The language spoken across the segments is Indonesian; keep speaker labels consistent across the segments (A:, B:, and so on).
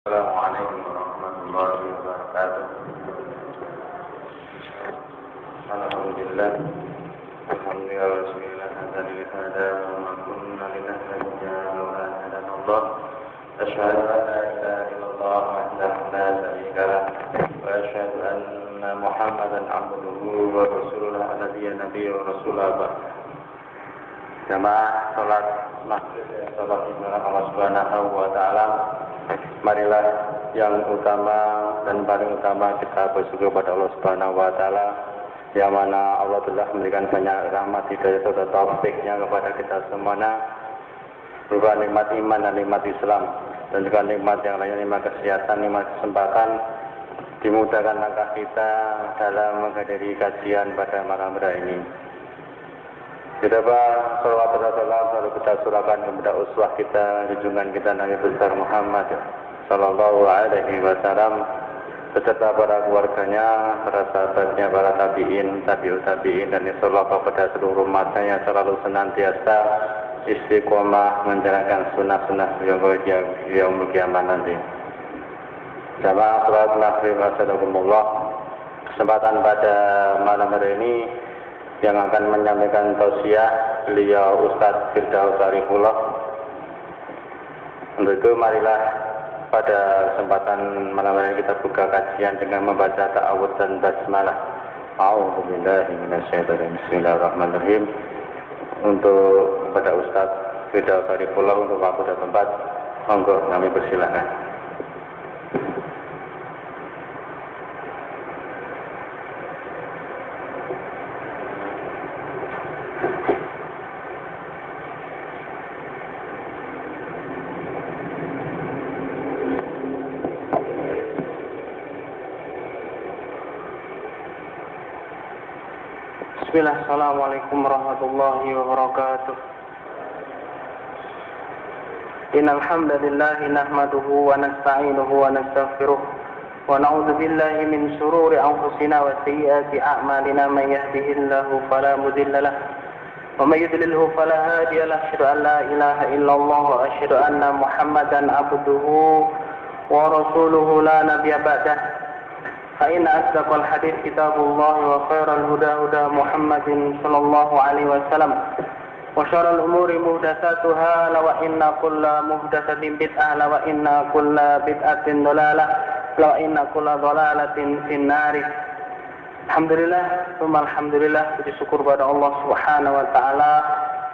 A: Assalamualaikum warahmatullahi wabarakatuh. Alhamdulillah. Alhamdulillah alladzi hadana wa ma kunna linahtadiya lawla an hadana Allah. Asyhadu an la ilaha illallah wahdahu la syarika lah wa asyhadu anna Muhammadan abduhu wa rasuluhu alladzi nabiyyu wa rasulullah. Jamaah salat maghrib, salat ibadah Allah Subhanahu wa taala. Marilah yang utama dan paling utama kita bersyukur pada Allah Subhanahu wa taala yang mana Allah telah memberikan banyak rahmat hidayah serta taufiknya kepada kita semuanya berupa nikmat iman dan nikmat Islam dan juga nikmat yang lainnya, nikmat kesehatan, nikmat kesempatan, dimudahkan langkah kita dalam menghadiri kajian pada malam hari ini. Kita salawat dan salam selalu kita surahkan kepada uswah kita, junjungan kita Nabi besar Muhammad sallallahu alaihi wasallam beserta para keluarganya, para sahabatnya, para tabi'in, tabi'ut tabi'in, dan insyaallah kepada seluruh umatnya yang selalu senantiasa istiqomah menjalankan sunnah-sunnah yaumul qiyamah nanti. Jamaah salat maghrib wassalamualaikum. Kesempatan pada malam hari ini yang akan menyampaikan tausiah beliau Ustadz Firdaus Arifullah. Untuk itu marilah pada kesempatan malam ini kita buka kajian dengan membaca ta'awudz dan basmalah. A'udzubillahi minasyaitonir rajim. Bismillahirrahmanirrahim. Untuk kepada Ustadz Firdaus Arifullah untuk waktu dan tempat, monggo kami persilakan. Bismillah, assalamualaikum warahmatullahi wabarakatuh. Innal hamdalillah nahmaduhu wa nasta'inuhu wa nastaghfiruh wa na'udzu billahi min shururi anfusina wa sayyiati a'malina man yahdihillahu fala mudilla lahu wa may yudlilhu fala hadiya lahu. Asyhadu an la ilaha illallah wa asyhadu anna Muhammadan abduhu wa rasuluhu la nabiyya ba'dahu. فإن أصدق الحديث كتاب الله وخير الهدى هدى محمد صلى الله عليه وسلم وشر الأمور محدثاتها وإن كل محدثة بدعة وإن كل بدعة ضلالة وإن كل ضلالة في النار. Alhamdulillah, alhamdulillah, puji syukur pada Allah Subhanahu wa taala.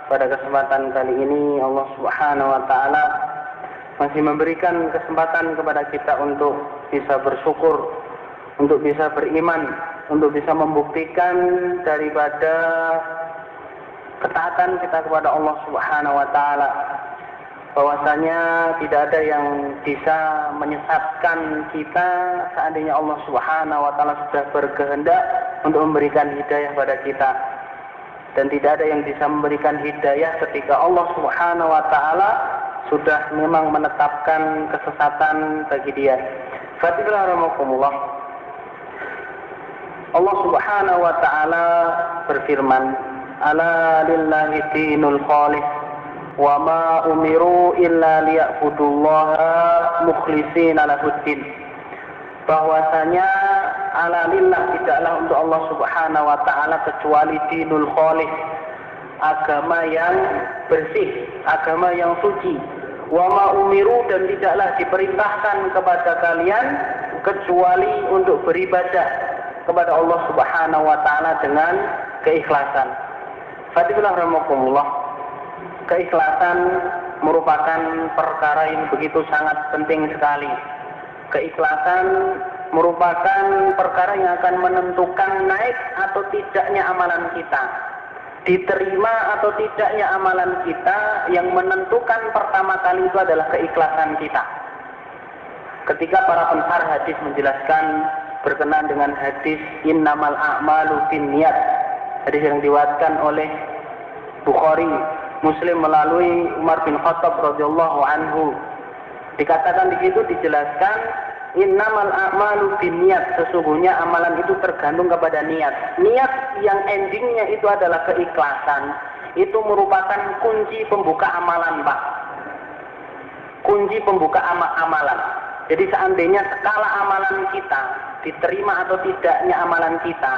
A: Pada kesempatan kali ini Allah Subhanahu wa taala masih memberikan kesempatan kepada kita untuk bisa bersyukur, untuk bisa beriman, untuk bisa membuktikan daripada ketaatan kita kepada Allah Subhanahu wa taala, bahwasanya tidak ada yang bisa menyesatkan kita seandainya Allah Subhanahu wa taala sudah berkehendak untuk memberikan hidayah pada kita, dan tidak ada yang bisa memberikan hidayah ketika Allah Subhanahu wa taala sudah memang menetapkan kesesatan bagi dia. Fatihlah rahmatullah. Allah Subhanahu wa taala berfirman, "Ala lillahi dinul khalis wa ma umiru illa liya'budullaha mukhlishina lahuddin." Bahwasanya ala lillah, tidaklah untuk Allah Subhanahu wa taala kecuali dinul khalis, agama yang bersih, agama yang suci. Wa ma umiru, dan tidaklah diperintahkan kepada kalian kecuali untuk beribadah kepada Allah Subhanahu wa taala dengan keikhlasan. Fatihullah rahmatullah. Keikhlasan merupakan perkara yang begitu sangat penting sekali. Keikhlasan merupakan perkara yang akan menentukan naik atau tidaknya amalan kita, diterima atau tidaknya amalan kita. Yang menentukan pertama kali itu adalah keikhlasan kita. Ketika para pensyarah hadis menjelaskan berkenaan dengan hadis innamal a'malu binniyat, hadis yang diriwayatkan oleh Bukhari, Muslim melalui Umar bin Khattab radhiyallahu anhu, dikatakan di situ, dijelaskan innamal a'malu binniyat, sesungguhnya amalan itu tergantung kepada niat. Niat yang endingnya itu adalah keikhlasan, itu merupakan kunci pembuka amalan, Pak. Kunci pembuka amalan. Jadi seandainya skala amalan kita, diterima atau tidaknya amalan kita,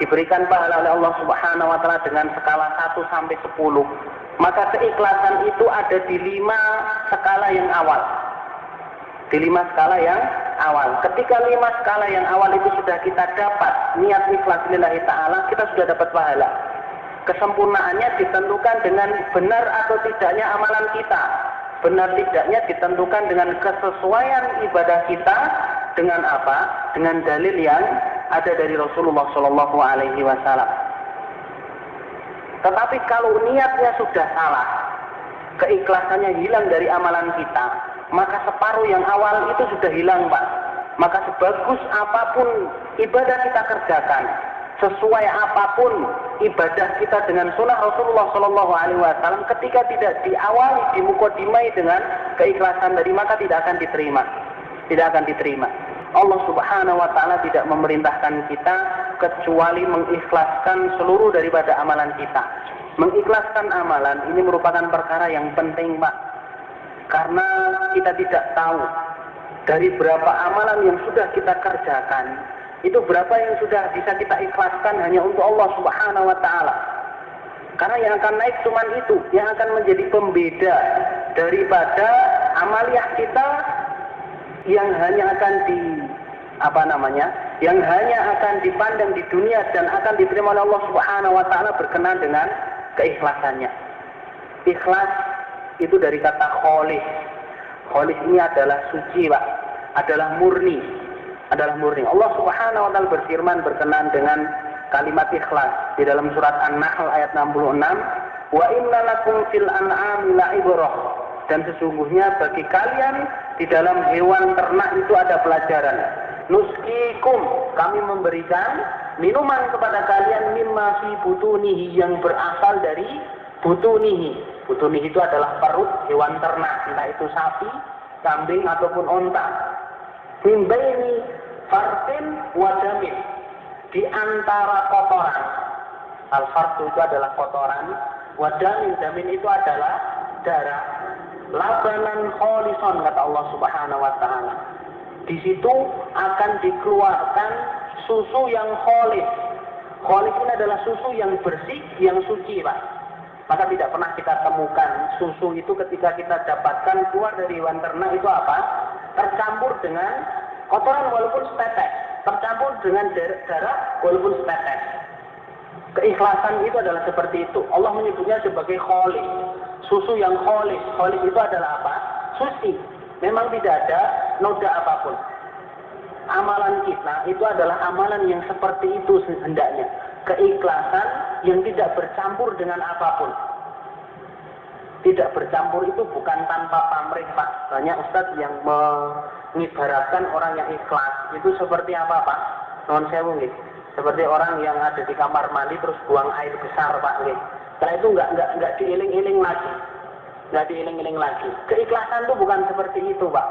A: diberikan pahala oleh Allah Subhanahu wa taala dengan skala 1 sampai 10, maka keikhlasan itu ada di 5 skala yang awal. Di 5 skala yang awal. Ketika 5 skala yang awal itu sudah kita dapat niat ikhlas lillahi ta'ala, kita sudah dapat pahala. Kesempurnaannya ditentukan dengan benar atau tidaknya amalan kita. Benar tidaknya ditentukan dengan kesesuaian ibadah kita dengan apa? Dengan dalil yang ada dari Rasulullah Shallallahu Alaihi Wasallam. Tetapi kalau niatnya sudah salah, keikhlasannya hilang dari amalan kita, maka separuh yang awal itu sudah hilang, Pak. Maka sebagus apapun ibadah kita kerjakan, sesuai apapun ibadah kita dengan sunnah Rasulullah Shallallahu Alaihi Wasallam, ketika tidak diawali, dimukadimai dengan keikhlasan tadi, maka tidak akan diterima. Tidak akan diterima. Allah Subhanahu Wa Taala tidak memerintahkan kita kecuali mengikhlaskan seluruh daripada amalan kita. Mengikhlaskan amalan ini merupakan perkara yang penting, Pak. Karena kita tidak tahu dari berapa amalan yang sudah kita kerjakan, itu berapa yang sudah bisa kita ikhlaskan hanya untuk Allah Subhanahu wa taala. Karena yang akan naik cuma itu, yang akan menjadi pembeda daripada amaliyah kita yang hanya akan yang hanya akan dipandang di dunia dan akan diterima oleh Allah Subhanahu wa taala berkenan dengan keikhlasannya. Ikhlas itu dari kata kholis. Kholis ini adalah suci, Pak. Adalah murni. Allah Subhanahu wa taala berfirman berkenaan dengan kalimat ikhlas di dalam surat An-Nahl ayat 66, "Wa inna lakum fil an'ami la'ibrah." Dan sesungguhnya bagi kalian di dalam hewan ternak itu ada pelajaran. Nuskikum, kami memberikan minuman kepada kalian mimma fi butunihi, yang berasal dari butunihi. Butunihi itu adalah perut hewan ternak, entah itu sapi, kambing ataupun onta. Mimbaini fartin wadamin, di antara kotoran. Al-fartu itu adalah kotoran, wadamin, damin itu adalah darah. Labanan kholisan, kata Allah Subhanahu wa taala. Di situ akan dikeluarkan susu yang kholis. Kholis ini adalah susu yang bersih, yang suci, Pak. Maka tidak pernah kita temukan susu itu ketika kita dapatkan keluar dari hewan ternak itu apa? Tercampur dengan kotoran walaupun setetes, tercampur dengan darah walaupun setetes. Keikhlasan itu adalah seperti itu. Allah menyebutnya sebagai kholis, susu yang kholis. Kholis itu adalah apa? Suci. Memang tidak ada noda apapun. Amalan kita itu adalah amalan yang seperti itu hendaknya. Keikhlasan yang tidak bercampur dengan apapun. Tidak bercampur itu bukan tanpa pamrih, Pak. Banyak ustadz yang mengibaratkan orang yang ikhlas itu seperti apa, Pak? Non sewu nggih. Seperti orang yang ada di kamar mandi terus buang air besar, Pak nggih. Setelah itu enggak diiling-iling lagi. Enggak diiling-iling lagi. Keikhlasan itu bukan seperti itu, Pak.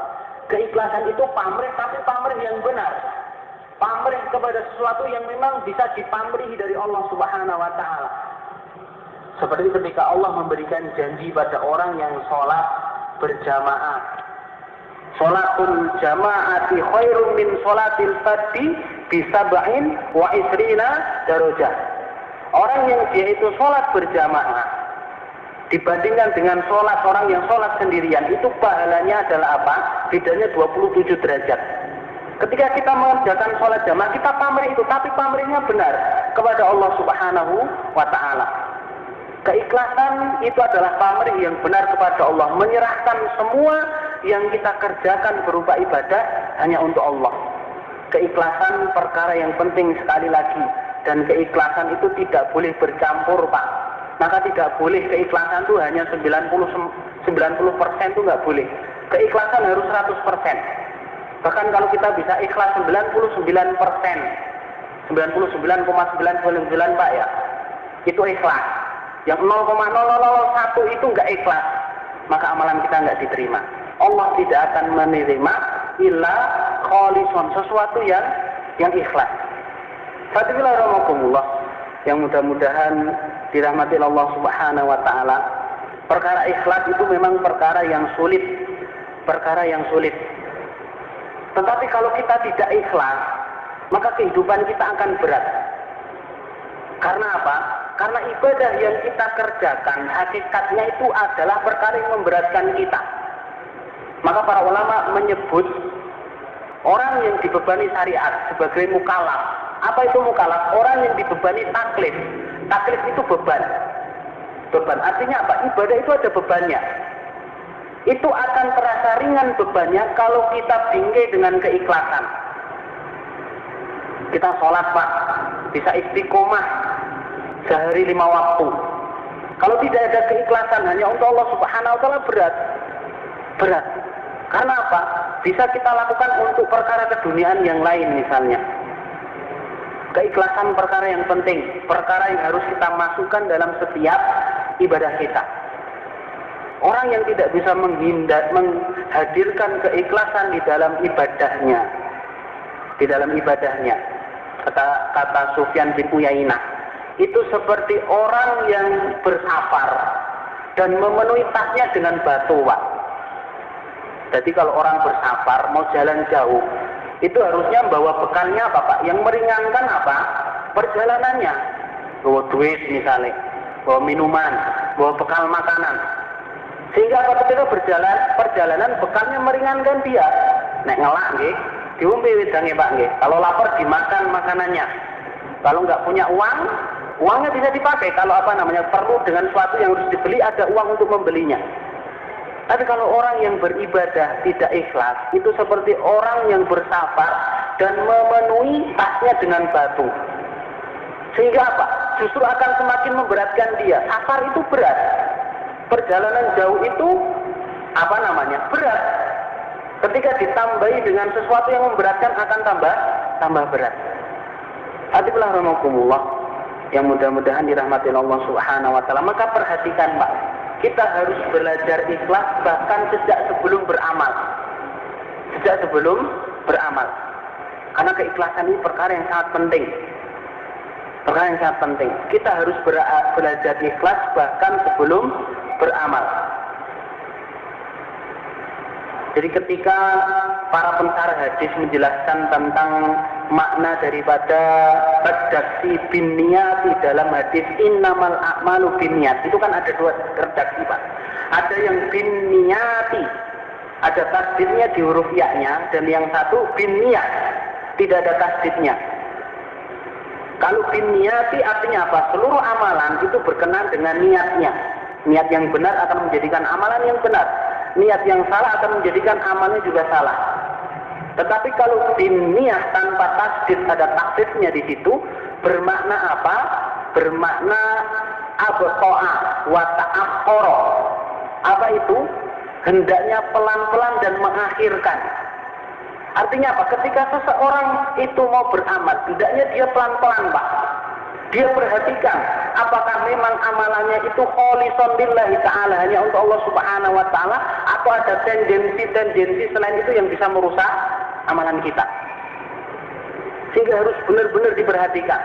A: Keikhlasan itu pamrih, tapi pamrih yang benar. Pamrih kepada sesuatu yang memang bisa dipamrihi dari Allah Subhanahu wa taala. Seperti ketika Allah memberikan janji pada orang yang sholat berjamaah. Sholatul jama'ati khairun min sholatil fadhi bisab'in wa isrina darajah. Orang yang dia itu sholat berjamaah dibandingkan dengan sholat orang yang sholat sendirian, itu pahalanya adalah apa? Bedanya 27 derajat. Ketika kita mengerjakan sholat jamaah, kita pamrih itu, tapi pamrihnya benar kepada Allah Subhanahu wa ta'ala. Keikhlasan itu adalah pamrih yang benar kepada Allah, menyerahkan semua yang kita kerjakan berupa ibadah hanya untuk Allah. Keikhlasan perkara yang penting sekali lagi, dan keikhlasan itu tidak boleh bercampur, Pak. Maka tidak boleh keikhlasan itu hanya 90% itu nggak boleh. Keikhlasan harus 100%. Bahkan kalau kita bisa ikhlas 99%, 99,99 Pak ya, itu ikhlas. Yang 0,0001 itu nggak ikhlas, maka amalan kita nggak diterima. Allah tidak akan menerima illa kholisun, sesuatu yang ikhlas. Fatibillah rahmatullah, yang mudah-mudahan dirahmati Allah Subhanahu wa taala. Perkara ikhlas itu memang perkara yang sulit. Tetapi kalau kita tidak ikhlas, maka kehidupan kita akan berat. Karena apa? Karena ibadah yang kita kerjakan hakikatnya itu adalah perkara yang memberatkan kita. Maka para ulama menyebut orang yang dibebani syariat sebagai mukallaf. Apa itu mukallaf? Orang yang dibebani taklif. Taklif itu beban. Beban artinya apa? Ibadah itu ada bebannya. Itu akan terasa ringan bebannya kalau kita bingkai dengan keikhlasan. Kita sholat Pak, bisa istiqomah sehari 5 waktu. Kalau tidak ada keikhlasan hanya untuk Allah Subhanahu wa Ta'ala, berat. Karena apa? Bisa kita lakukan untuk perkara keduniaan yang lain misalnya. Keikhlasan perkara yang penting, perkara yang harus kita masukkan dalam setiap ibadah kita. Orang yang tidak bisa menghadirkan keikhlasan di dalam ibadahnya, kata Sufyan bin Uyainah, itu seperti orang yang bersafar dan memenuhi tasnya dengan batu, Pak. Jadi kalau orang bersafar mau jalan jauh, itu harusnya bawa bekalnya apa, Pak? Yang meringankan apa? Perjalanannya. Bawa duit misalnya, bawa minuman, bawa bekal makanan. Sehingga ketika perjalanan bekalnya meringankan dia. Nek ngelak nggih, diombe wedange Pak nggih. Kalau lapar dimakan makanannya. Kalau nggak punya uang, uangnya bisa dipakai. Kalau perlu dengan sesuatu yang harus dibeli, ada uang untuk membelinya. Tapi kalau orang yang beribadah tidak ikhlas, itu seperti orang yang bersafar dan memenuhi tasnya dengan batu. Sehingga apa? Justru akan semakin memberatkan dia. Safar itu berat. Perjalanan jauh itu berat. Ketika ditambahi dengan sesuatu yang memberatkan akan tambah berat. Hadirin rahimakumullah, yang mudah-mudahan dirahmati Allah Subhanahu wa Ta'ala. Maka perhatikan Pak, kita harus belajar ikhlas bahkan sejak sebelum beramal. Karena keikhlasan ini perkara yang sangat penting. Kita harus belajar ikhlas bahkan sebelum beramal. Jadi ketika para pensyarah hadis menjelaskan tentang makna daripada redaksi bin niyati dalam hadis innamal a'malu bin niyat, itu kan ada 2 redaksi Pak. Ada yang bin niyati, ada tasdidnya di huruf ya-nya, dan yang satu bin niyat, tidak ada tasdidnya. Kalau bin niyati artinya apa? Seluruh amalan itu berkenan dengan niatnya. Niat yang benar akan menjadikan amalan yang benar. Niat yang salah akan menjadikan amalnya juga salah. Tetapi kalau bin niyah tanpa tasdid, ada tasdidnya di situ, bermakna apa? Bermakna abta'a wa ta'akhkhara. Apa itu? Hendaknya pelan-pelan dan mengakhirkan. Artinya apa? Ketika seseorang itu mau beramal, hendaknya dia pelan-pelan, Pak. Dia perhatikan apakah memang amalannya itu kholisan lillahi ta'ala, hanya untuk Allah Subhanahu wa Ta'ala, atau ada tendensi selain itu yang bisa merusak amalan kita. Sehingga harus benar-benar diperhatikan.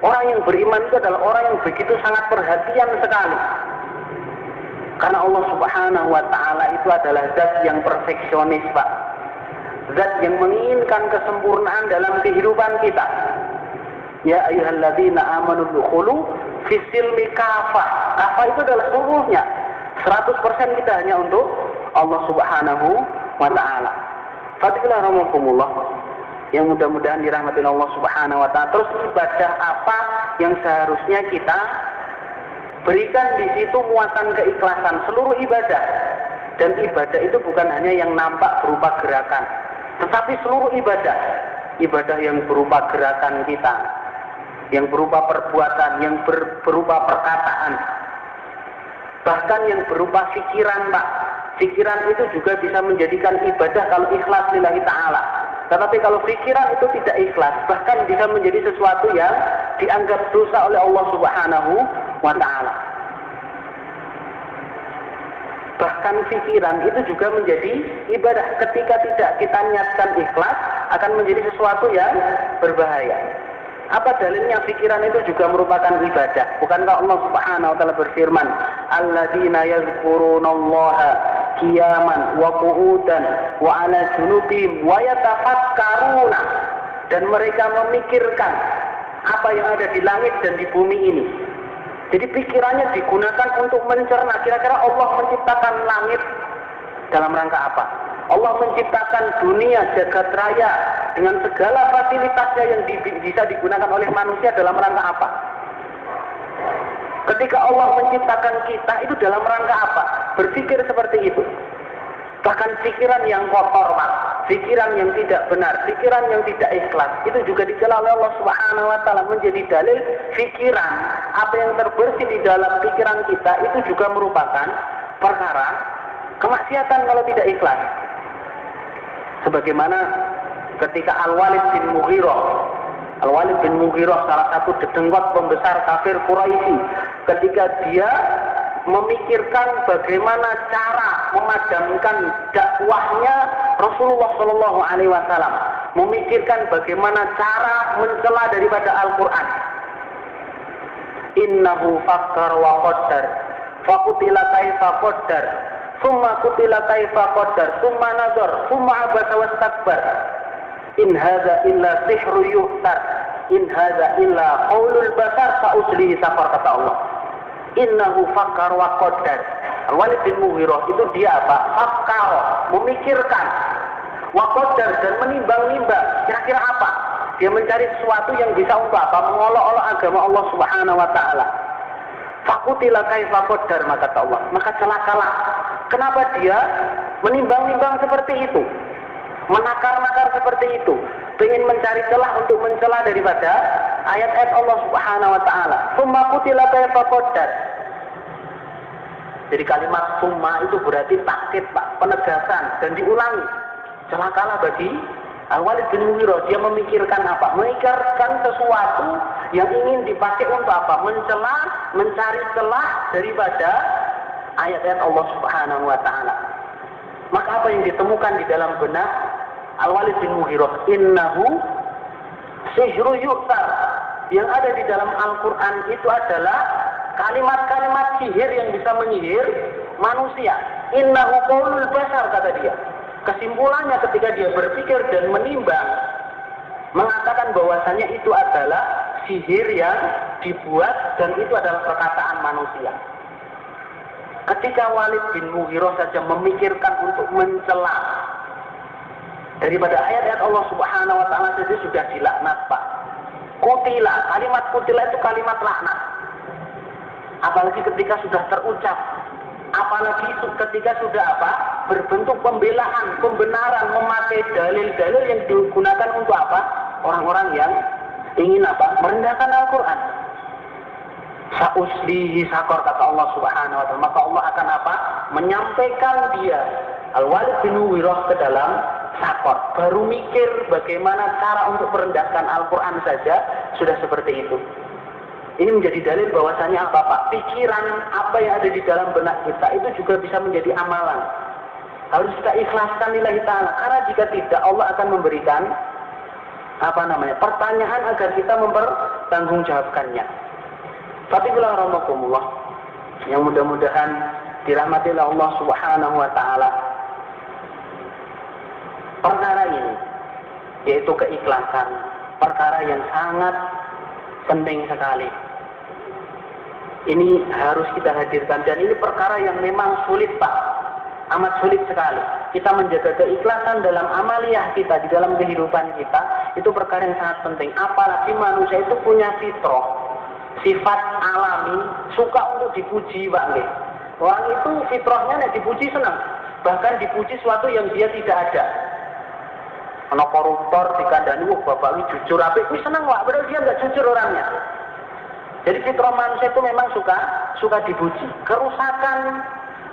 A: Orang yang beriman itu adalah orang yang begitu sangat perhatian sekali. Karena Allah Subhanahu wa Ta'ala itu adalah zat yang perfeksionis, Pak. Zat yang menginginkan kesempurnaan dalam kehidupan kita. Ya ayyuhalladzina amanu dukhulu fis silmi kafah. Kafah itu adalah seluruhnya. 100% kita hanya untuk Allah Subhanahu wa Ta'ala. Fatilah rahmatullah, yang mudah-mudahan dirahmati Allah Subhanahu wa Ta'ala. Terus ibadah apa yang seharusnya kita berikan di situ muatan keikhlasan, seluruh ibadah. Dan ibadah itu bukan hanya yang nampak berupa gerakan, tetapi seluruh ibadah yang berupa gerakan kita, yang berupa perbuatan, yang berupa perkataan, bahkan yang berupa pikiran, Pak. Pikiran itu juga bisa menjadikan ibadah kalau ikhlas lillahi ta'ala. Tetapi kalau pikiran itu tidak ikhlas, bahkan bisa menjadi sesuatu yang dianggap dosa oleh Allah Subhanahu wa Ta'ala. Bahkan pikiran itu juga menjadi ibadah. Ketika tidak kita niatkan ikhlas, akan menjadi sesuatu yang berbahaya. Apa dalilnya pikiran itu juga merupakan ibadah? Bukankah Allah Subhanahu wa Ta'ala berfirman, alladzina yazkurunallaha qiyaman wa qu'udan wa 'ala junubihim wa yatafakkaruna, dan mereka memikirkan apa yang ada di langit dan di bumi ini. Jadi pikirannya digunakan untuk mencerna kira-kira Allah menciptakan langit dalam rangka apa? Allah menciptakan dunia jagat raya dengan segala fasilitasnya yang bisa digunakan oleh manusia dalam rangka apa? Ketika Allah menciptakan kita itu dalam rangka apa? Berpikir seperti itu. Bahkan pikiran yang kotor, pikiran yang tidak benar, pikiran yang tidak ikhlas, itu juga dicela oleh Allah Subhanahu wa taala menjadi dalil pikiran. Apa yang terbersih di dalam pikiran kita itu juga merupakan perkara kemaksiatan kalau tidak ikhlas. Sebagaimana ketika Al-Walid bin Mughirah salah satu dedengkot pembesar kafir Quraisy, ketika dia memikirkan bagaimana cara memadamkan dakwahnya Rasulullah Shallallahu Alaihi Wasallam, memikirkan bagaimana cara mencela daripada Al-Quran. Innahu fakkar wa qaddar, fakutila kaifa qaddar, summa kutila kaifa qaddar, summa nadar, summa abasa wastakbar. In hadza illa sihru yuhtar, in hadza illa qaulul basar, sa'uslihi saqar, kata Allah. Innahu fakkar wa qaddar. Al-Walid bin Mughirah itu dia apa? Fakkar, memikirkan, wa qaddar, dan menimbang-nimbang kira-kira apa? Dia mencari sesuatu yang bisa untuk apa? Mengolok-olok agama Allah Subhanahu wa taala. Fakutila kaifa qaddar, maka kata Allah, maka celakalah. Kenapa dia menimbang-nimbang seperti itu? Menakar-nakar seperti itu, ingin mencari celah untuk mencela daripada ayat-ayat Allah Subhanahu wa taala. Summa qutila kaifa qaddar. Jadi kalimat summa itu berarti takkid, Pak, penegasan, dan diulangi. Celakalah bagi Al-Walid bin Mughirah, dia memikirkan apa? Memikirkan sesuatu yang ingin dipakai untuk apa? Mencela, mencari celah daripada ayat-ayat Allah Subhanahu wa taala. Maka apa yang ditemukan di dalam benak Al-Walid bin Mughirah? Innahu sihru yu'tar. Yang ada di dalam Al-Quran itu adalah kalimat-kalimat sihir yang bisa menyihir manusia. Innahu qaulul basar, kata dia. Kesimpulannya ketika dia berpikir dan menimbang, mengatakan bahwasannya itu adalah sihir yang dibuat dan itu adalah perkataan manusia. Ketika Walid bin Mughirah saja memikirkan untuk mencela daripada ayat-ayat Allah Subhanahu wa taala saja sudah dilaknat, Pak. Kutila, kalimat kutila itu kalimat laknat. Apalagi ketika sudah terucap, apalagi ketika sudah apa? Berbentuk pembelaan, pembenaran, memakai dalil-dalil yang digunakan untuk apa? Orang-orang yang ingin apa? Merendahkan Al-Quran. Sa'uslihi saqar, kata Allah Subhanahu wa taala. Maka Allah akan apa? Menyampaikan dia, Al-Walid bin Mughirah, ke dalam saqar. Baru mikir bagaimana cara untuk merendahkan Al-Quran saja sudah seperti itu. Ini menjadi dalil bahwasanya apa, Pak? Pikiran apa yang ada di dalam benak kita itu juga bisa menjadi amalan. Harus kita ikhlaskan lillahi ta'ala. Karena jika tidak, Allah akan memberikan pertanyaan agar kita mempertanggungjawabkannya. Fatikullah rahmatullah, yang mudah-mudahan dirahmati oleh Allah Subhanahu wa taala. Perkara ini, yaitu keikhlasan, perkara yang sangat penting sekali. Ini harus kita hadirkan, dan ini perkara yang memang sulit, Pak. Amat sulit sekali. Kita menjaga keikhlasan dalam amaliyah kita, di dalam kehidupan kita, itu perkara yang sangat penting. Apalagi manusia itu punya fitrah, sifat alami, suka untuk dipuji, Pak. Orang itu fitrahnya dipuji senang. Bahkan dipuji sesuatu yang dia tidak ada. Ana koruptor dikandani, bapak ini jujur, apik, ini senang, Pak. Padahal dia nggak jujur orangnya. Jadi fitrah manusia itu memang suka dipuji. Kerusakan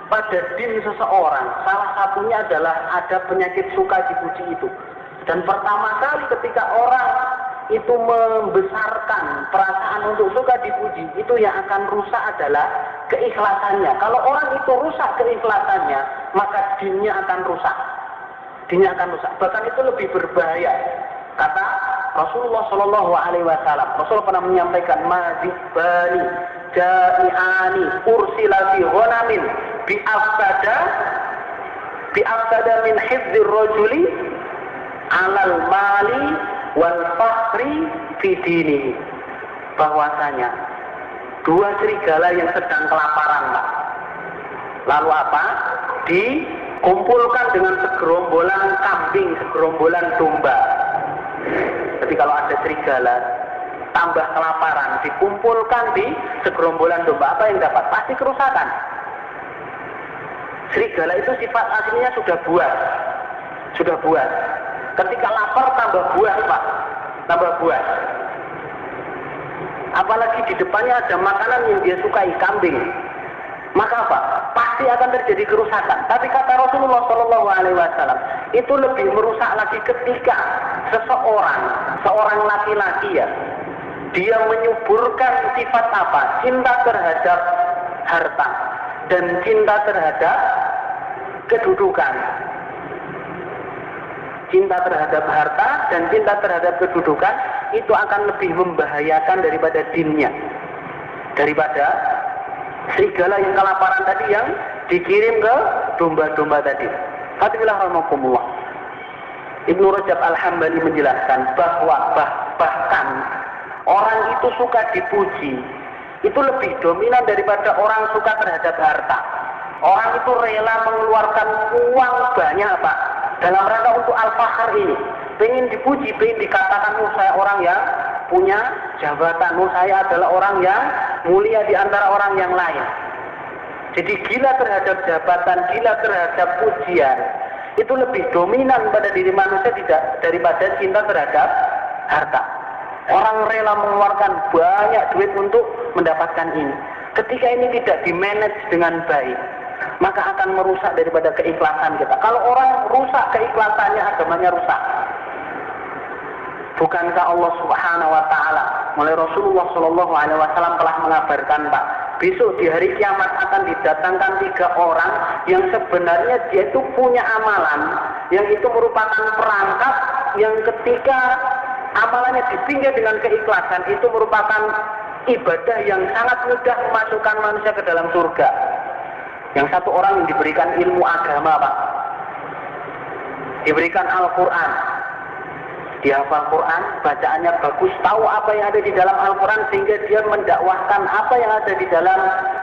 A: pada diri seseorang, salah satunya adalah ada penyakit suka dipuji itu. Dan pertama kali ketika orang itu membesarkan perasaan untuk suka dipuji, itu yang akan rusak adalah keikhlasannya. Kalau orang itu rusak keikhlasannya, maka dinnya akan rusak. Dinnya akan rusak. Bahkan itu lebih berbahaya. Kata Rasulullah Shallallahu Alaihi Wasallam, Rasul pernah menyampaikan, mazibani jai'ani ursila fi ghonamin bi afsada bi afsada min hifdzir rajuli 'alal mali wal fakhri fi dinihi. Bahwasanya dua serigala yang sedang kelaparan, Pak. Lalu apa? Dikumpulkan dengan segerombolan kambing, segerombolan domba. Jadi kalau ada serigala tambah kelaparan, dikumpulkan di segerombolan domba, apa yang dapat? Pasti kerusakan. Serigala itu sifat aslinya sudah buas. Ketika lapar tambah buas, Pak. Tambah buas. Apalagi di depannya ada makanan yang dia sukai, kambing. Maka apa? Pasti akan terjadi kerusakan. Tapi kata Rasulullah SAW, itu lebih merusak lagi ketika seorang laki-laki ya, dia menyuburkan sifat apa? Cinta terhadap harta dan cinta terhadap kedudukan. Cinta terhadap harta dan cinta terhadap kedudukan itu akan lebih membahayakan daripada dinnya, daripada serigala yang kelaparan tadi yang dikirim ke domba-domba tadi. Fatilah rahmatullah. Ibnu Rajab Al-Hambali menjelaskan bahwa bahkan orang itu suka dipuji itu lebih dominan daripada orang suka terhadap harta. Orang itu rela mengeluarkan uang banyak, Pak, dalam rangka untuk al-fakhr ini. Pengen dipuji, pengen dikatakan saya orang yang punya jabatan, saya adalah orang yang mulia di antara orang yang lain. Jadi gila terhadap jabatan, gila terhadap pujian itu lebih dominan pada diri manusia daripada cinta terhadap harta. Orang rela mengeluarkan banyak duit untuk mendapatkan ini. Ketika ini tidak dimanage dengan baik, maka akan merusak daripada keikhlasan kita. Kalau orang rusak keikhlasannya, agamanya rusak. Bukankah Allah Subhanahu wa taala melalui Rasulullah sallallahu alaihi wasallam telah mengabarkan, Pak, besok di hari kiamat akan didatangkan 3 orang yang sebenarnya dia itu punya amalan yang itu merupakan perangkat yang ketika amalannya dipinggir dengan keikhlasan itu merupakan ibadah yang sangat mudah memasukkan manusia ke dalam surga. Yang satu orang yang diberikan ilmu agama, Pak, diberikan Al-Quran, dia hafal Quran, bacaannya bagus, tahu apa yang ada di dalam Al-Quran sehingga dia mendakwahkan apa yang ada di dalam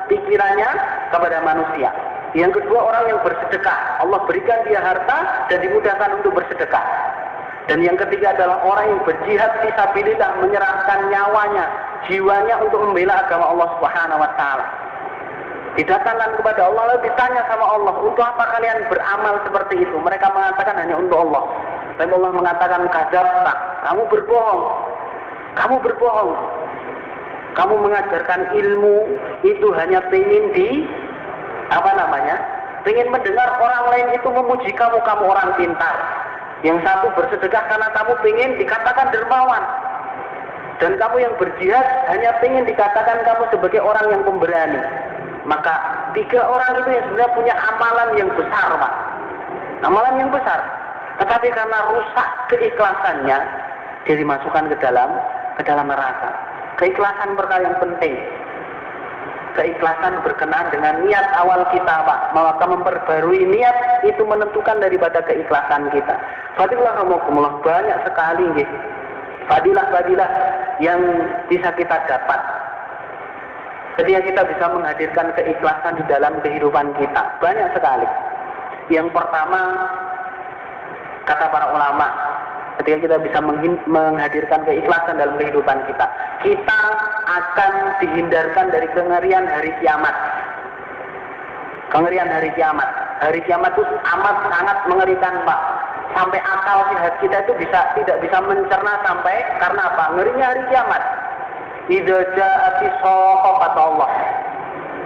A: pikirannya kepada manusia. Yang kedua, orang yang bersedekah, Allah berikan dia harta dan dimudahkan untuk bersedekah. Dan yang ketiga adalah orang yang berjihad fisabilillah, menyerahkan nyawanya, jiwanya untuk membela agama Allah Subhanahu wa taala. Didatangkan kepada Allah, lalu ditanya sama Allah, untuk apa kalian beramal seperti itu? Mereka mengatakan hanya untuk Allah. Tapi Allah mengatakan, kadzabta, kamu berbohong. Kamu berbohong. Kamu mengajarkan ilmu itu hanya pengen pengen mendengar orang lain itu memuji kamu orang pintar. Yang satu bersedekah karena kamu pengen dikatakan dermawan. Dan kamu yang berjihad hanya pengen dikatakan kamu sebagai orang yang pemberani. Maka 3 orang itu yang sebenarnya punya amalan yang besar, Pak. Amalan yang besar. Tetapi karena rusak keikhlasannya, dia dimasukkan ke dalam neraka. Keikhlasan perkara yang penting. Keikhlasan berkenaan dengan niat awal kita, Pak. Maka memperbarui niat itu menentukan daripada keikhlasan kita. Fadilah rahmatullah, banyak sekali fadilah-fadilah yang bisa kita dapat ketika kita bisa menghadirkan keikhlasan di dalam kehidupan kita. Banyak sekali. Yang pertama, kata para ulama, ketika kita bisa menghadirkan keikhlasan dalam kehidupan kita, kita akan dihindarkan dari kengerian hari kiamat. Kengerian hari kiamat. Hari kiamat itu amat sangat mengerikan, Pak. Sampai akal sehat kita itu tidak bisa mencerna sampai, karena apa? Ngerinya hari kiamat. Idza ja'ati shaqa kata Allah.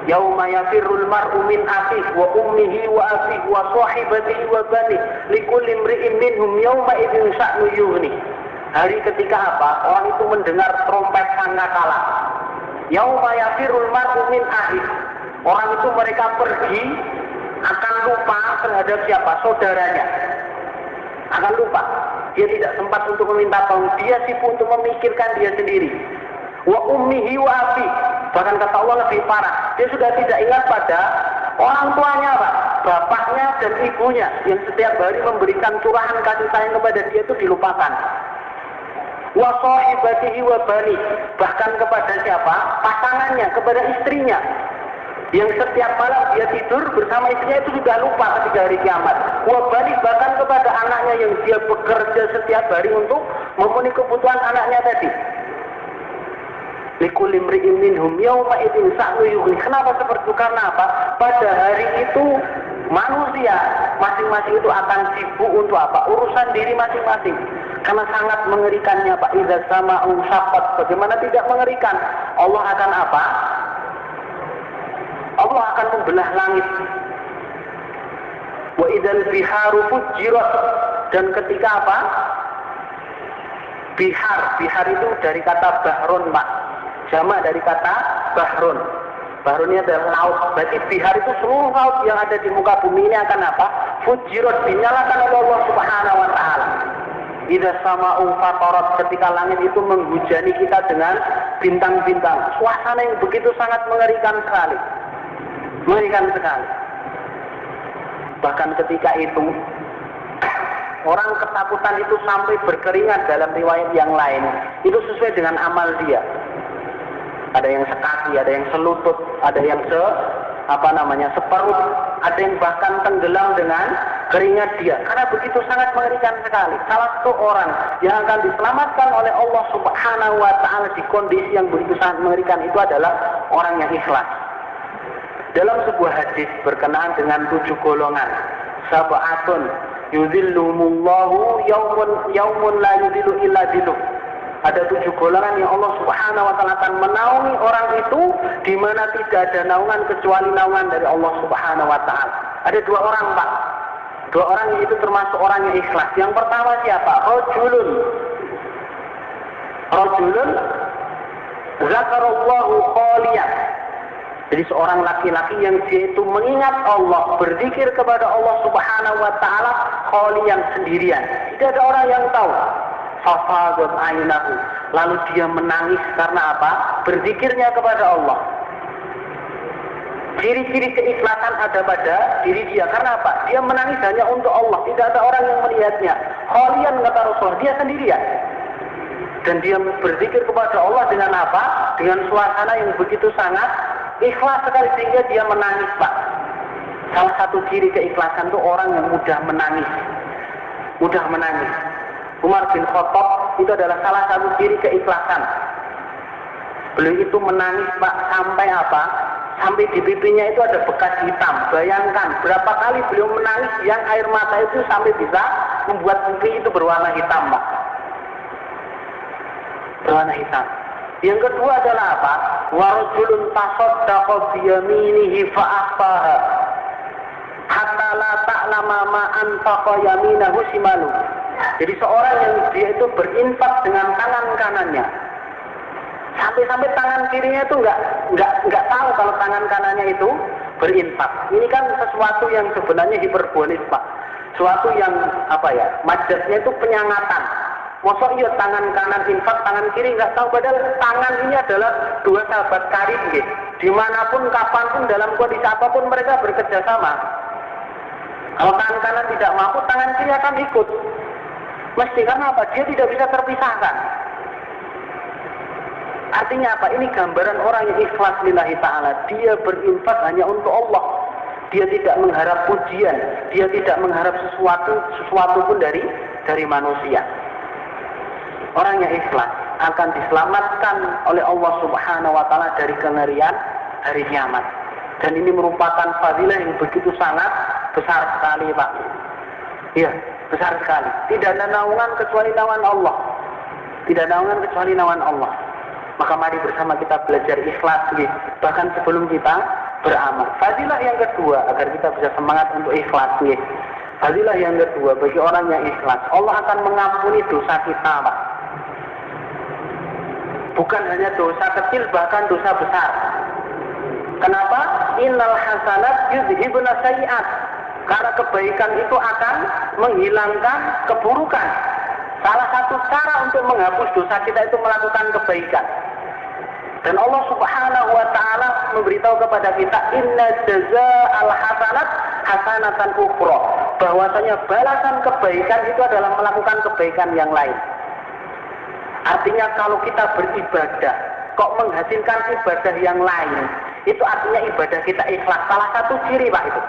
A: Yauma yafirrul mar'u min akhihi wa ummihi wa abihi wa sahibatihi wa banihi likulli imri'in minhum yauma idzin sya'nu yughni. Hari ketika apa? Orang itu mendengar trompet sangkakala. Yauma yafirrul mar'u min akhihi. Orang itu mereka pergi akan lupa terhadap siapa? Saudaranya. Akan lupa. Dia tidak sempat untuk meminta tolong. Dia sibuk untuk memikirkan dia sendiri. Wa ummihi wa abi, bahkan kata Allah lebih parah, dia sudah tidak ingat pada orang tuanya, Pak. bapaknya dan ibunya yang setiap hari memberikan curahan kasih sayang kepada dia itu dilupakan. Wa sahibatihi wa bani, bahkan kepada siapa? Pasangannya, kepada istrinya. Yang setiap malam dia tidur bersama istrinya itu sudah lupa ketika hari kiamat. Wa bani, bahkan kepada anaknya yang dia bekerja setiap hari untuk memenuhi kebutuhan anaknya tadi. Likulli imri'in minhum yawma idzin sa'nu yughni. Kenapa seperti itu? Karena apa? Pada hari itu manusia masing-masing itu akan sibuk untuk apa? Urusan diri masing-masing. Karena sangat mengerikannya Pak. Idza sama'u syaqqat. Bagaimana tidak mengerikan? Allah akan apa? Allah akan membelah langit. Wa idzal biharu fujirat, dan ketika apa? Bihar itu dari kata bahrun Pak. Jamak dari kata bahrun. Bahrun ini adalah laut. Berarti bihar itu seluruh laut yang ada di muka bumi ini akan apa? Fujirat, dinyalakan oleh Allah Subhanahu wa taala. Idza sama'u fatarat, ketika langit itu menghujani kita dengan bintang-bintang. Suasana yang begitu sangat mengerikan sekali. Mengerikan sekali. Bahkan ketika itu orang ketakutan itu sampai berkeringat dalam riwayat yang lain. Itu sesuai dengan amal dia. Ada yang sekaki, ada yang selutut, ada yang seperut, ada yang bahkan tenggelam dengan keringat dia. Karena begitu sangat mengerikan sekali. Salah satu orang yang akan diselamatkan oleh Allah Subhanahu wa taala di kondisi yang begitu sangat mengerikan itu adalah orang yang ikhlas. Dalam sebuah hadis berkenaan dengan 7 golongan, sab'atun yuzilluhumullahu yaumun la yuzillu illa dzilluh. Ada 7 golongan yang Allah Subhanahu wa taala akan menaungi orang itu di mana tidak ada naungan kecuali naungan dari Allah Subhanahu wa taala. Ada 2 orang, Pak. 2 orang itu termasuk orang yang ikhlas. Yang pertama siapa? Rajulun zakarallahu khaliyan. Jadi seorang laki-laki yang dia itu mengingat Allah, berzikir kepada Allah Subhanahu wa taala khaliyan, sendirian. Tidak ada orang yang tahu. Fafadat aynahu, lalu dia menangis karena apa? Berzikirnya kepada Allah. Ciri-ciri keikhlasan ada pada diri dia. Karena apa? Dia menangis hanya untuk Allah, tidak ada orang yang melihatnya. Khaliyan kata Rasul, dia sendirian. Dan dia berzikir kepada Allah dengan apa? Dengan suasana yang begitu sangat ikhlas sekali sehingga dia menangis, Pak. Salah satu ciri keikhlasan itu orang yang mudah menangis. Mudah menangis. Umar bin Khattab itu adalah salah satu ciri keikhlasan. Beliau itu menangis, Pak, sampai apa? Sampai di pipinya itu ada bekas hitam. Bayangkan berapa kali beliau menangis yang air mata itu sampai bisa membuat pipi itu berwarna hitam, Pak. Berwarna hitam. Yang kedua adalah apa? Warajulun tasaddaqa biyaminihi fa'akhfaha hatta la ta'lama ma anfaqa yaminahu shimalu. Jadi seorang yang dia itu berinfak dengan tangan kanannya, sampai-sampai tangan kirinya itu nggak tahu kalau tangan kanannya itu berinfak. Ini kan sesuatu yang sebenarnya hiperbolis, Pak. Suatu yang majasnya itu penyangatan. Masa iya tangan kanan infak, tangan kiri nggak tahu, padahal tangan ini adalah 2 sahabat karib, gitu. Dimanapun, kapanpun, dalam kondisi apapun mereka bekerja sama. Kalau tangan kanan tidak mampu, tangan kiri akan ikut. Mesti, karena apa? Dia tidak bisa terpisahkan. Artinya apa? Ini gambaran orang yang ikhlas lillahi ta'ala. Dia berinfak hanya untuk Allah. Dia tidak mengharap pujian. Dia tidak mengharap sesuatu pun dari manusia. Orang yang ikhlas akan diselamatkan oleh Allah Subhanahu wa taala dari kengerian hari kiamat. Dan ini merupakan fadilah yang begitu sangat besar sekali, Pak. Iya, besar sekali. Tidak ada naungan kecuali naungan Allah. Tidak ada naungan kecuali naungan Allah. Maka mari bersama kita belajar ikhlas, gitu. Bahkan sebelum kita beramal. Fadilah yang kedua agar kita bisa semangat untuk ikhlas, gitu. Fadilah yang kedua bagi orang yang ikhlas, Allah akan mengampuni dosa kita, Pak. Bukan hanya dosa kecil, bahkan dosa besar. Kenapa? Innal hasanat yudhibuna sayyi'at. Karena kebaikan itu akan menghilangkan keburukan. Salah satu cara untuk menghapus dosa kita itu melakukan kebaikan. Dan Allah Subhanahu wa taala memberitahu kepada kita, inna jazaa'al hasanat hasanatan ukhra, bahwasanya balasan kebaikan itu adalah melakukan kebaikan yang lain. Artinya kalau kita beribadah kok menghasilkan ibadah yang lain, itu artinya ibadah kita ikhlas. Salah satu ciri Pak itu.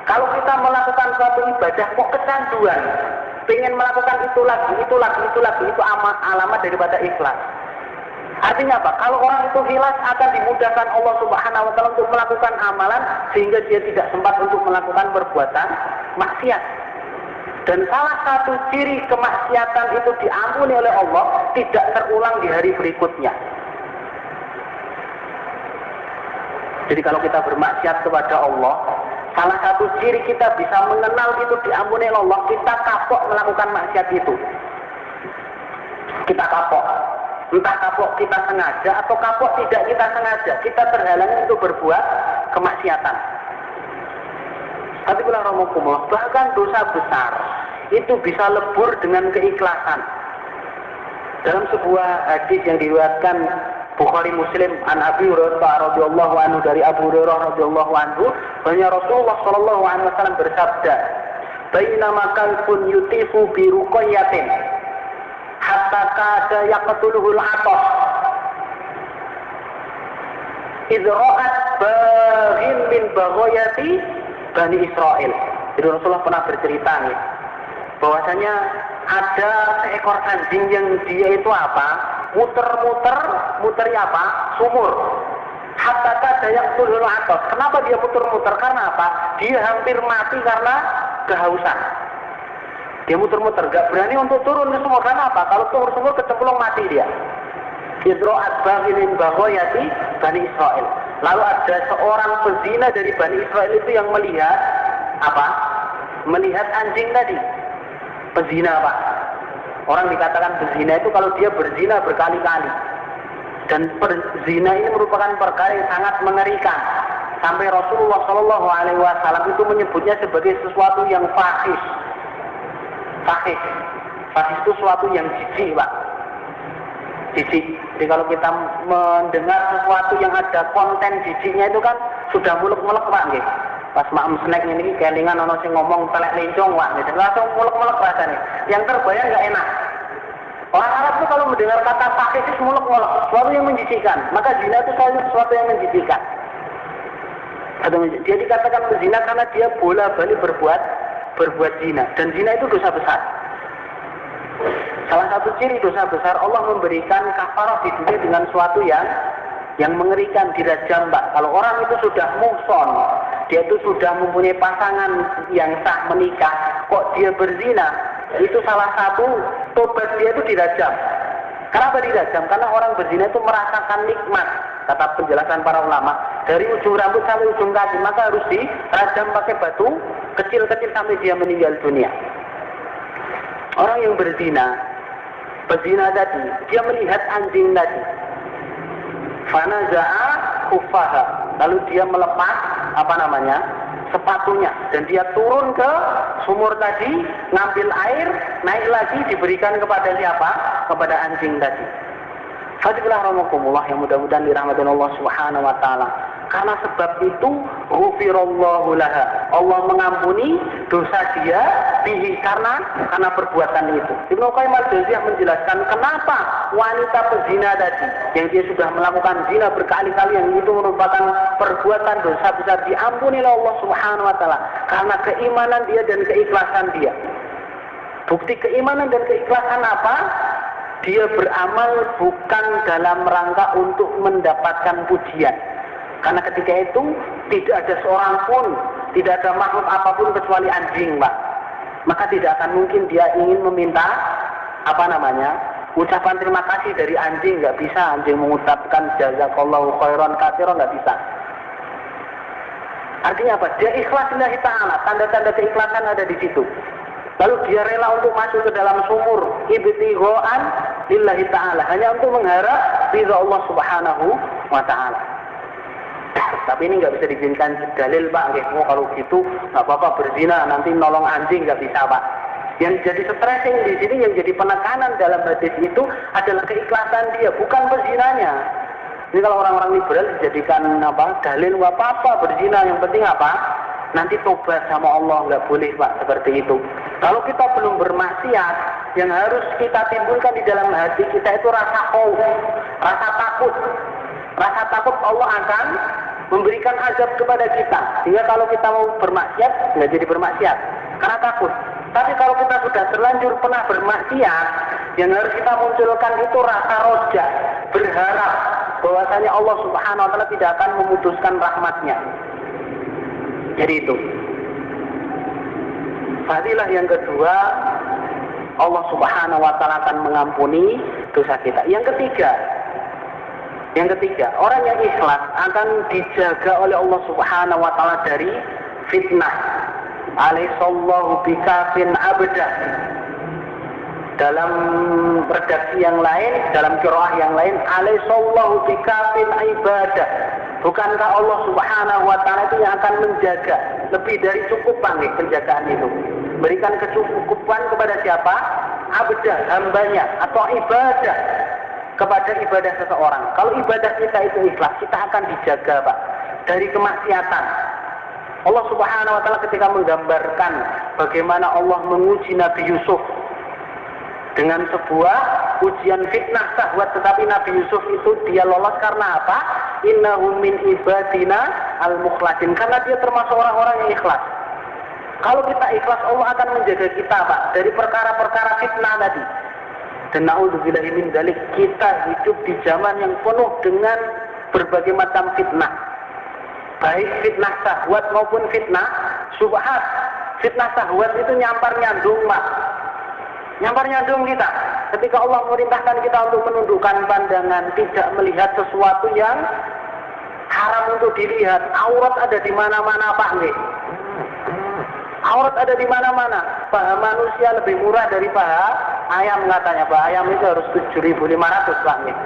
A: Kalau kita melakukan suatu ibadah kok kecanduan, pengen melakukan itu lagi, itu alamat daripada ikhlas. Artinya apa? Kalau orang itu ikhlas akan dimudahkan Allah Subhanahu wa taala untuk melakukan amalan sehingga dia tidak sempat untuk melakukan perbuatan maksiat. Dan salah satu ciri kemaksiatan itu diampuni oleh Allah, tidak terulang di hari berikutnya. Jadi kalau kita bermaksiat kepada Allah, salah satu ciri kita bisa mengenal itu diampuni oleh Allah, kita kapok melakukan maksiat itu. Kita kapok. Entah kapok kita sengaja atau kapok tidak kita sengaja, kita terhalangi untuk berbuat kemaksiatan. Tapi kalau rahimakumullah, bahkan dosa besar itu bisa lebur dengan keikhlasan. Dalam sebuah hadis yang diriwayatkan Bukhari Muslim an Abi Hurairah radhiyallahu anhu, dari Abu Hurairah radhiyallahu anhu, bahwa Rasulullah sallallahu alaihi wasallam bersabda, "Bainama kalbun yutifu bi ruqayyatin hatta kada yaqtuluhul atas idra'at baghin min baghayati Bani Israel." Jadi Rasulullah pernah bercerita nih, bahwasanya ada seekor anjing yang dia itu apa? Muteri apa? Sumur. Hatta kada yaqtuluhul atas. Kenapa dia muter-muter? Karena apa? Dia hampir mati karena kehausan. Dia muter-muter, gak berani untuk turun ke sumur. Karena apa? Kalau turun ke sumur kecemplung mati dia. Idra'at baghin min baghayati Bani Israel. Lalu ada seorang pezina dari Bani Israel itu yang melihat apa? Melihat anjing tadi. Pezina Pak. Orang dikatakan pezina itu kalau dia berzina berkali-kali. Dan perzina ini merupakan perkara yang sangat mengerikan. Sampai Rasulullah Shallallahu Alaihi Wasallam itu menyebutnya sebagai sesuatu yang fahish. Fahish itu sesuatu yang jijik Pak. Jijik. Jadi kalau kita mendengar sesuatu yang ada konten jijiknya itu kan sudah mulek-mulek Pak nggih. Pas maem snack ini kelingan ono sing ngomong telek lencong Pak gitu. Langsung mulek-mulek rasanya. Yang terbayang enggak enak. Orang Arab itu kalau mendengar kata fakih itu mulek-mulek, sesuatu yang menjijikkan. Maka zina itu selalu sesuatu yang menjijikkan. Dia dikatakan berzina karena dia bola-balik berbuat zina. Dan zina itu dosa besar. Salah satu ciri dosa besar, Allah memberikan kafarah di dunia dengan suatu yang mengerikan, dirajam Pak. Kalau orang itu sudah muhson, dia itu sudah mempunyai pasangan yang sah menikah, kok dia berzina, itu salah satu tobat dia itu dirajam. Kenapa dirajam? Karena orang berzina itu merasakan nikmat, kata penjelasan para ulama, dari ujung rambut sampai ujung kaki, maka harus dirajam pakai batu kecil-kecil sampai dia meninggal dunia. Orang yang berzina tadi, dia melihat anjing tadi, fanaza'a khuffaha, lalu dia melepas sepatunya, dan dia turun ke sumur tadi, ngambil air, naik lagi, diberikan kepada siapa? Kepada anjing tadi. Fadillah rahmatullah yang mudah-mudahan dirahmati Allah Subhanahu wa taala. Karena sebab itu ghufirallahu laha, Allah mengampuni dosa dia bihi karena perbuatan itu. Ibnu Qayyim al-Jauziyah menjelaskan kenapa wanita pezina tadi yang dia sudah melakukan zina berkali-kali, yang itu merupakan perbuatan dosa besar, diampuni oleh Allah Subhanahu wa taala karena keimanan dia dan keikhlasan dia. Bukti keimanan dan keikhlasan apa? Dia beramal bukan dalam rangka untuk mendapatkan pujian. Karena ketika itu tidak ada seorang pun, tidak ada makhluk apapun kecuali anjing, Pak. Maka tidak akan mungkin dia ingin meminta ucapan terima kasih dari anjing, nggak bisa. Anjing mengucapkan jazakallahu khairan katsiran, nggak bisa. Artinya apa? Dia ikhlas lillahi ta'ala, tanda-tanda keikhlasan ada di situ. Lalu dia rela untuk masuk ke dalam sumur ibtighoan lillahi ta'ala, hanya untuk mengharap ridha Allah Subhanahu wa ta'ala. Tapi ini nggak bisa dijadikan dalil Pak. Kalau gitu nggak apa-apa berzina, nanti nolong anjing, nggak bisa Pak. Yang jadi stressing di sini, yang jadi penekanan dalam hadis itu adalah keikhlasan dia, bukan berzinanya. Ini kalau orang-orang liberal dijadikan dalil, nggak apa-apa berzina, yang penting apa? nanti tobat sama Allah. Nggak boleh Pak seperti itu. Kalau kita belum bermaksiat, yang harus kita timbulkan di dalam hati kita itu rasa khauf, rasa takut. Rasa takut Allah akan memberikan azab kepada kita. Sehingga kalau kita mau bermaksiat, nggak jadi bermaksiat karena takut. Tapi kalau kita sudah terlanjur pernah bermaksiat, yang harus kita munculkan itu rasa roja, berharap bahwasanya Allah Subhanahu wa taala tidak akan memutuskan rahmatnya. Jadi itu. Fadilah yang kedua, Allah Subhanahu wa taala akan mengampuni dosa kita. Yang ketiga, orang yang ikhlas akan dijaga oleh Allah Subhanahu wa taala dari fitnah. Alaihissallahu bikafin abda. Dalam redaksi yang lain, dalam qiraah yang lain, alaihissallahu bikafin ibadah. Bukankah Allah Subhanahu wa taala itu yang akan menjaga lebih dari cukup penjagaan itu? Berikan kecukupan kepada siapa? Abda, hambanya, atau ibadah kepada ibadah seseorang. Kalau ibadah kita itu ikhlas, kita akan dijaga Pak dari kemaksiatan. Allah Subhanahu wa taala ketika menggambarkan bagaimana Allah menguji Nabi Yusuf dengan sebuah ujian fitnah syahwat, tetapi Nabi Yusuf itu dia lolos karena apa? Innahu min ibadina al-mukhlasin, karena dia termasuk orang-orang yang ikhlas. Kalau kita ikhlas, Allah akan menjaga kita Pak dari perkara-perkara fitnah tadi. Dan na'udzubillahi min dzalik, kita hidup di zaman yang penuh dengan berbagai macam fitnah. Baik fitnah syahwat maupun fitnah syubhat. Fitnah syahwat itu nyampar nyandung Pak. Nyampar nyandung kita. Ketika Allah memerintahkan kita untuk menundukkan pandangan, tidak melihat sesuatu yang haram untuk dilihat. Aurat ada di mana-mana Pak nggih. Aurat ada di mana-mana. Paha manusia lebih murah dari paha ayam katanya. Paha ayam itu harus 7.500 Pak nggih.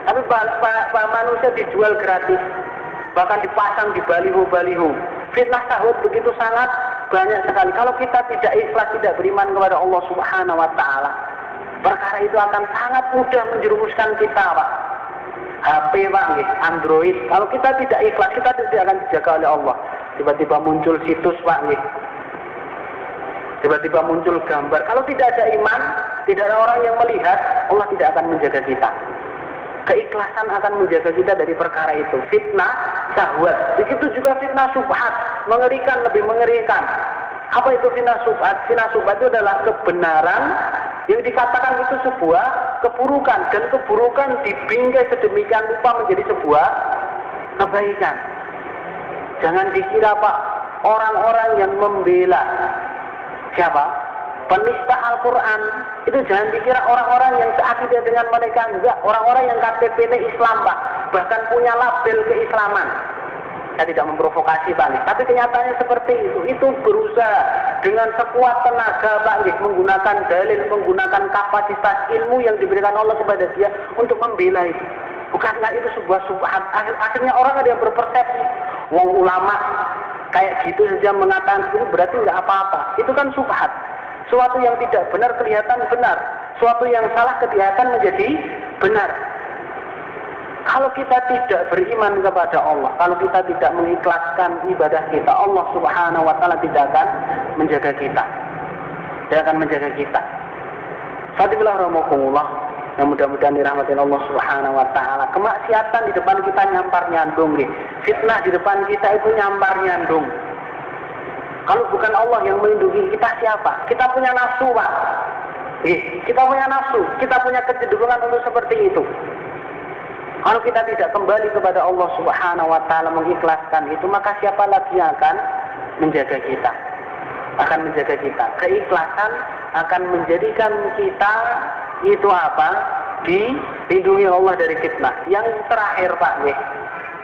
A: Tapi paha manusia dijual gratis. Bahkan dipasang di baliho-baliho. Fitnah syahwat begitu sangat banyak sekali. Kalau kita tidak ikhlas, tidak beriman kepada Allah Subhanahu wa taala, perkara itu akan sangat mudah menjerumuskan kita Pak. HP Pak, Android. Kalau kita tidak ikhlas, kita tidak akan dijaga oleh Allah. Tiba-tiba muncul situs Pak, tiba-tiba muncul gambar. Kalau tidak ada iman, tidak ada orang yang melihat, Allah tidak akan menjaga kita. Keikhlasan akan menjaga kita dari perkara itu. Fitnah syahwat. Begitu juga fitnah syubhat. Mengerikan, lebih mengerikan. Apa itu fitnah syubhat? Fitnah syubhat itu adalah kebenaran yang dikatakan itu sebuah keburukan. Dan keburukan dibingkai sedemikian rupa menjadi sebuah kebaikan. Jangan dikira Pak, orang-orang yang membela siapa? Penista Al-Quran, itu jangan dikira orang-orang yang seakidah dengan mereka. Enggak, orang-orang yang KTP-nya Islam Pak, bahkan punya label keislaman. Saya tidak memprovokasi Pak, tapi kenyataannya seperti itu. Itu berusaha dengan sekuat tenaga Pak, menggunakan dalil, menggunakan kapasitas ilmu yang diberikan Allah kepada dia untuk membela itu. Bukankah itu sebuah subhat? Akhirnya orang ada yang berpersepsi, wong ulama kayak gitu saja mengatakan itu berarti nggak apa-apa. Itu kan subhat. Suatu yang tidak benar kelihatan benar. Suatu yang salah kelihatan menjadi benar. Kalau kita tidak beriman kepada Allah, kalau kita tidak mengikhlaskan ibadah kita, Allah Subhanahu wa taala tidak akan menjaga kita. Dia akan menjaga kita. Fadillah rahmatullah, yang mudah-mudahan dirahmati Allah Subhanahu wa taala. Kemaksiatan di depan kita nyampar nyandung nih. Fitnah di depan kita itu nyampar nyandung. Kalau bukan Allah yang melindungi kita, siapa? Kita punya nafsu Pak. Kita punya nafsu, kita punya kecenderungan untuk seperti itu. Kalau kita tidak kembali kepada Allah Subhanahu wa taala, mengikhlaskan itu, maka siapa lagi yang akan menjaga kita? Akan menjaga kita. Keikhlasan akan menjadikan kita itu apa? Dilindungi Allah dari fitnah. Yang terakhir Pak,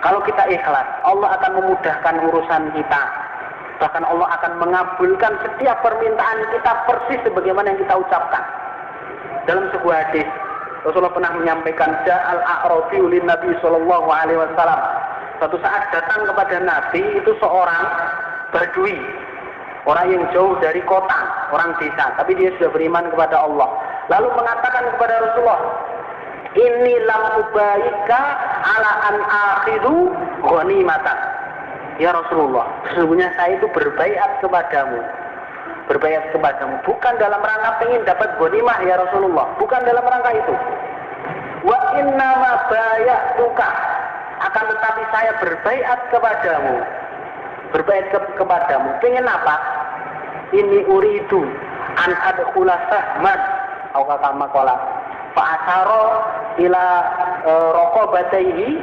A: kalau kita ikhlas, Allah akan memudahkan urusan kita. Bahkan Allah akan mengabulkan setiap permintaan kita persis sebagaimana yang kita ucapkan. Dalam sebuah hadis, Rasulullah pernah menyampaikan, Ja'al a'rafiyu lin Nabi sallallahu alaihi wasallam. Suatu saat datang kepada Nabi itu seorang badui, orang yang jauh dari kota, orang desa, tapi dia sudah beriman kepada Allah. Lalu mengatakan kepada Rasulullah, Inni lam ubaika ala an akhidu ghanimatan. ya Rasulullah, sesungguhnya saya itu berbaiat kepadamu. Berbaiat kepadamu bukan dalam rangka pengen dapat ghanimah ya Rasulullah, bukan dalam rangka itu. Wa innama bayatuka, akan tetapi saya berbaiat kepadamu. Berbaiat kepadamu. Pengen apa? Ini uridu an adkhula sahman atau kama qala fa asara ila raqabatayhi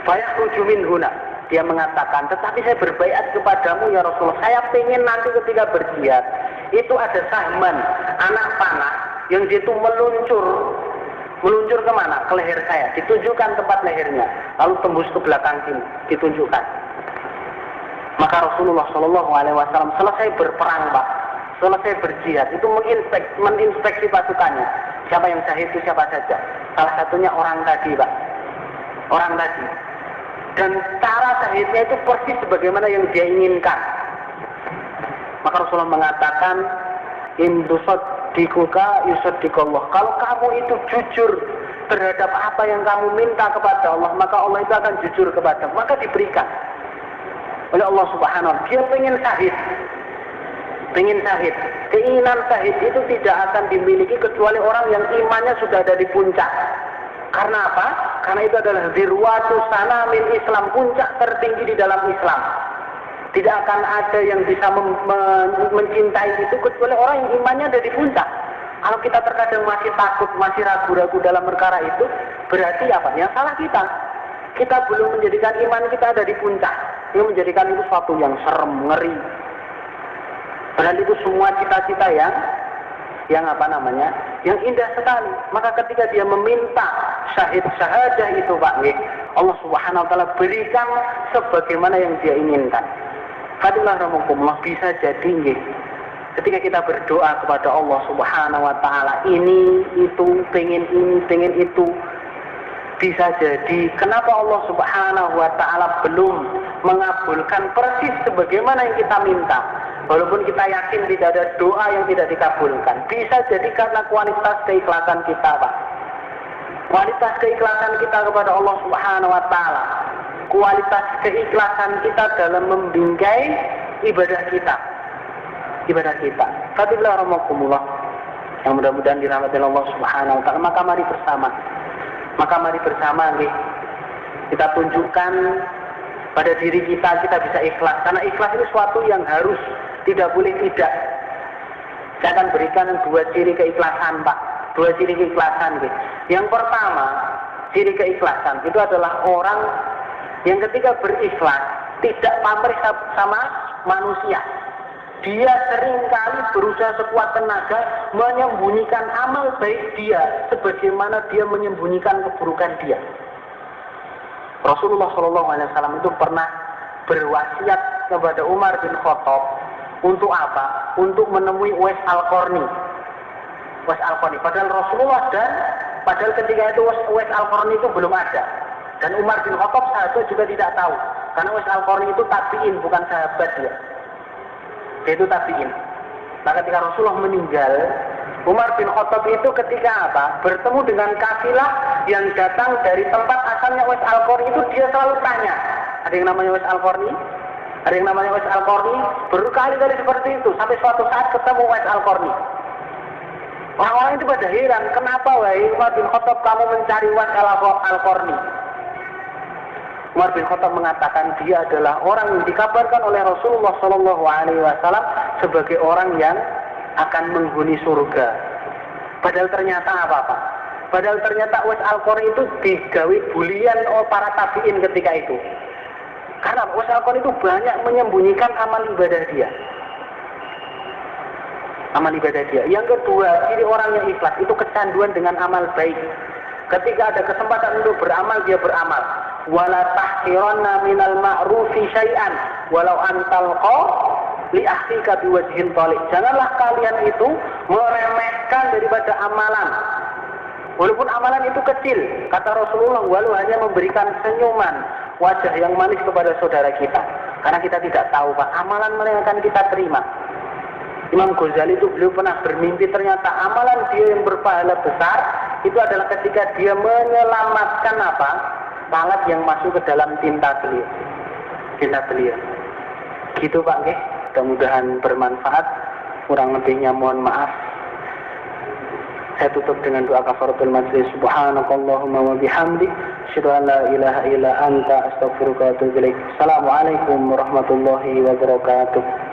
A: fa yakhruju min huna. Dia mengatakan, tetapi saya berbaiat kepadamu ya Rasulullah, saya pengen nanti ketika berjihad itu ada sahman, anak panah yang dia itu meluncur kemana? Ke leher saya, ditunjukkan tempat lehernya, lalu tembus ke belakang sini, ditunjukkan. Maka Rasulullah SAW selesai berperang, Pak, selesai berjihad, itu menginspeksi pasukannya. Siapa yang syahid itu siapa saja. Salah satunya orang tadi, Pak. Orang tadi. Dan cara syahidnya itu persis sebagaimana yang dia inginkan. Maka Rasulullah mengatakan, in tusaddiquka yusaddiqullah. Kalau kamu itu jujur terhadap apa yang kamu minta kepada Allah, maka Allah itu akan jujur kepadamu, maka diberikan oleh Allah Subhanahu wa ta'ala. Dia pengen syahid. Keinginan syahid itu tidak akan dimiliki kecuali orang yang imannya sudah ada di puncak. Karena apa? Karena itu adalah dirwatu sanamin Islam, puncak tertinggi di dalam Islam. Tidak akan ada yang bisa mencintai itu kecuali orang yang imannya ada di puncak. Kalau kita terkadang masih takut, masih ragu-ragu dalam perkara itu, berarti apa? Yang salah kita. Kita belum menjadikan iman kita ada di puncak. Ini menjadikan itu suatu yang serem, ngeri. Padahal itu semua cita-cita yang indah sekali. Maka ketika dia meminta syahadah itu, Pak, Allah Subhanahu wa ta'ala berikan sebagaimana yang dia inginkan. Fadilah rahmatullah, bisa jadi ketika kita berdoa kepada Allah Subhanahu wa ta'ala, ini, itu, pengen itu, bisa jadi kenapa Allah Subhanahu wa ta'ala belum mengabulkan persis sebagaimana yang kita minta. Walaupun kita yakin tidak ada doa yang tidak dikabulkan. Bisa jadi karena kualitas keikhlasan kita, Pak. Kualitas keikhlasan kita kepada Allah Subhanahu wa ta'ala. Kualitas keikhlasan kita dalam membingkai ibadah kita. Fatilah rahmatullah. Yang mudah-mudahan dirahmati Allah Subhanahu wa ta'ala. Maka mari bersama kita tunjukkan pada diri kita bisa ikhlas. Karena ikhlas itu suatu yang harus, tidak boleh tidak. Saya akan berikan 2 ciri keikhlasan, Pak. 2 ciri keikhlasan. Yang pertama, ciri keikhlasan itu adalah orang yang ketika berikhlas tidak pamrih sama manusia. Dia seringkali berusaha sekuat tenaga menyembunyikan amal baik dia sebagaimana dia menyembunyikan keburukan dia. Rasulullah SAW itu pernah berwasiat kepada Umar bin Khattab untuk apa? Untuk menemui Uwais Al-Qarni. Padahal ketika itu Uwais Al-Qarni itu belum ada. Dan Umar bin Khattab sahabat juga tidak tahu. Karena Uwais Al-Qarni itu tabi'in, bukan sahabat dia. Dia itu tabi'in. Maka ketika Rasulullah meninggal, Umar bin Khattab itu ketika apa? Bertemu dengan kafilah yang datang dari tempat asalnya Uwais Al-Qarni itu, dia selalu tanya, ada yang namanya Uwais Al-Qarni? Ada yang namanya Uwais Al-Qarni? Berkali-kali seperti itu, sampai suatu saat ketemu Uwais Al-Qarni. Orang-orang itu pada heran, kenapa wahai Umar bin Khattab kamu mencari Uwais Al-Qarni? Umar bin Khattab mengatakan dia adalah orang yang dikabarkan oleh Rasulullah SAW sebagai orang yang akan menghuni surga. Padahal ternyata apa, Pak? Padahal ternyata Uwais Al-Qarni itu digawe bulian oleh para tabi'in ketika itu. Karena Uwais Al-Qarni itu banyak menyembunyikan amal ibadah dia. Yang kedua, ciri orang yang ikhlas itu kecanduan dengan amal baik. Ketika ada kesempatan untuk beramal, dia beramal. Wala tahqiranna minal ma'rufi syai'an walau antalqa li akhika biwajhin thalik. Janganlah kalian itu meremehkan daripada amalan. Walaupun amalan itu kecil, kata Rasulullah, walau hanya memberikan senyuman, wajah yang manis kepada saudara kita. Karena kita tidak tahu, Pak, amalan mana yang akan kita terima. Imam Ghazali itu beliau pernah bermimpi ternyata amalan dia yang berpahala besar itu adalah ketika dia menyelamatkan lalat yang masuk ke dalam tinta beliau. kisah beliau. Gitu Pak nggih. Mudah-mudahan bermanfaat. Kurang lebihnya mohon maaf. Saya tutup dengan doa kafaratul majlis. Subhanakallahumma wa bihamdik, asyhadu an la ilaha illa anta, astaghfiruka wa atubu ilaik. Assalamualaikum warahmatullahi wabarakatuh.